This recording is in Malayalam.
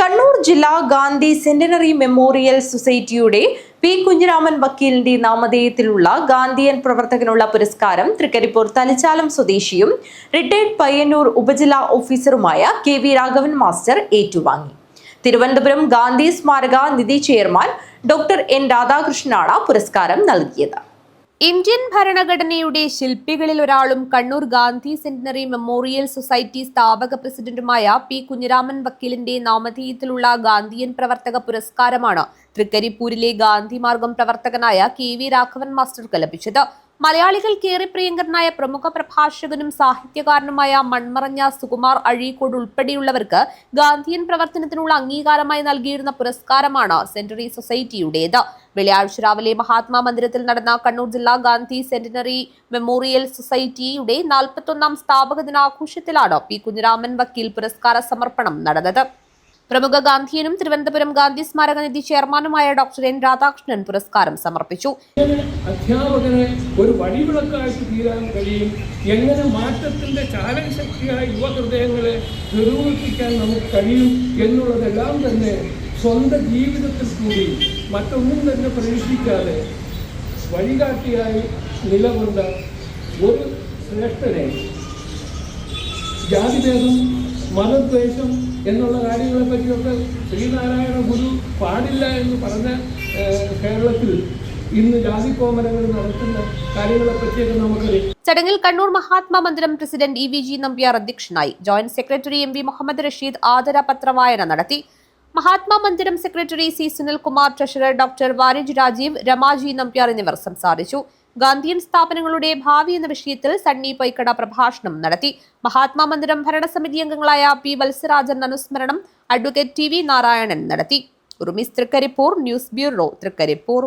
കണ്ണൂർ ജില്ലാ ഗാന്ധി സെന്റിനറി മെമ്മോറിയൽ സൊസൈറ്റിയുടെ പി കുഞ്ഞിരാമൻ വക്കീലിന്റെ നാമധേയത്തിലുള്ള ഗാന്ധിയൻ പ്രവർത്തകനുള്ള പുരസ്കാരം തൃക്കരിപ്പൂർ തലിച്ചാലം സ്വദേശിയും റിട്ടയർഡ് പയ്യന്നൂർ ഉപജില്ലാ ഓഫീസറുമായ കെ.വി. രാഘവൻ മാസ്റ്റർ ഏറ്റുവാങ്ങി. തിരുവനന്തപുരം ഗാന്ധി സ്മാരക നിധി ചെയർമാൻ ഡോക്ടർ എൻ രാധാകൃഷ്ണനാണ് പുരസ്കാരം നൽകിയത്. ഇന്ത്യൻ ഭരണഘടനയുടെ ശില്പികളിൽ ഒരാളും Kannur Gandhi centenary memorial society സ്ഥാപക പ്രസിഡന്റുമായ പി കുഞ്ഞിരാമൻ വക്കീലിന്റെ നാമധേയത്തിലുള്ള ഗാന്ധിയൻ പ്രവർത്തക പുരസ്കാരമാണ് തൃക്കരിപ്പൂരിലെ ഗാന്ധി മാർഗം പ്രവർത്തകനായ കെ.വി. രാഘവൻ മാസ്റ്റർക്ക് ലഭിച്ചത്. മലയാളികൾക്കേറെ പ്രിയങ്കരനായ പ്രമുഖ പ്രഭാഷകനും സാഹിത്യകാരനുമായ മൺമറഞ്ഞ സുകുമാർ അഴീക്കോട് ഉൾപ്പെടെയുള്ളവർക്ക് ഗാന്ധിയൻ പ്രവർത്തനത്തിനുള്ള അംഗീകാരമായി നൽകിയിരുന്ന പുരസ്കാരമാണ് സെന്റിനറി സൊസൈറ്റിയുടേത്. വെള്ളിയാഴ്ച രാവിലെ മഹാത്മാ മന്ദിരത്തിൽ നടന്ന കണ്ണൂർ ജില്ലാ ഗാന്ധി സെന്റിനറി മെമ്മോറിയൽ സൊസൈറ്റിയുടെ 41ാം സ്ഥാപക ദിനാഘോഷത്തിലാണ് പി കുഞ്ഞിരാമൻ വക്കീൽ പുരസ്കാര സമർപ്പണം നടന്നത്. പ്രമുഖ ഗാന്ധിയനും തിരുവനന്തപുരം ഗാന്ധി സ്മാരക നിധി ചെയർമാനുമായ ഡോക്ടർ എൻ രാധാകൃഷ്ണൻ പുരസ്കാരം സമർപ്പിച്ചു. അധ്യാപകനെ ഒരു വഴിവിളക്കായിട്ട് തീരാൻ കഴിയും, എങ്ങനെ മാറ്റത്തിന്റെ ചാലകശക്തിയായി യുവഹൃദയങ്ങളെ നിർവഹിക്കാൻ നമുക്ക് കഴിയും എന്നുള്ളതെല്ലാം തന്നെ സ്വന്തം ജീവിതത്തിൽ കൂടി മറ്റൊന്നും തന്നെ പ്രതീക്ഷിക്കാതെ വഴികാട്ടിയായി നിലകൊണ്ട ഒരു ശ്രേഷ്ഠനെ ജാതിഭേദം, മതദ്വേഷം എന്നുള്ള കാര്യങ്ങളെ പറ്റിയൊക്കെ ശ്രീനാരായണ ഗുരു പാടില്ല എന്ന് പറഞ്ഞ കേരളത്തിൽ ഇന്ന് ജാതി കോമരങ്ങൾ നടത്തുന്ന കാര്യങ്ങളെ പറ്റിയൊക്കെ നമുക്കറിയാം. ചടങ്ങിൽ കണ്ണൂർ മഹാത്മാ മന്ദിരം പ്രസിഡന്റ് ഇ.വി.ജി. നമ്പ്യാർ അധ്യക്ഷനായി. Joint secretary M V. Muhammad Rasheed ആദരപത്രവായന നടത്തി. Mahatma Mandiram secretary C Sunilkumar, treasurer doctor Varij Rajeev, Ramaji Nambiar എന്നിവർ സംസാരിച്ചു. ഗാന്ധിയൻ സ്ഥാപനങ്ങളുടെ ഭാവി എന്ന വിഷയത്തിൽ സണ്ണി പൊയ്ക്കട പ്രഭാഷണം നടത്തി. മഹാത്മാ മന്ദിരം ഭരണസമിതി അംഗങ്ങളായ പി വത്സരാജൻ അനുസ്മരണം, അഡ്വക്കേറ്റ് ടി.വി. നാരായണൻ നടത്തി. ഉറുമിസ് തൃക്കരിപ്പൂർ, ന്യൂസ് ബ്യൂറോ, തൃക്കരിപ്പൂർ.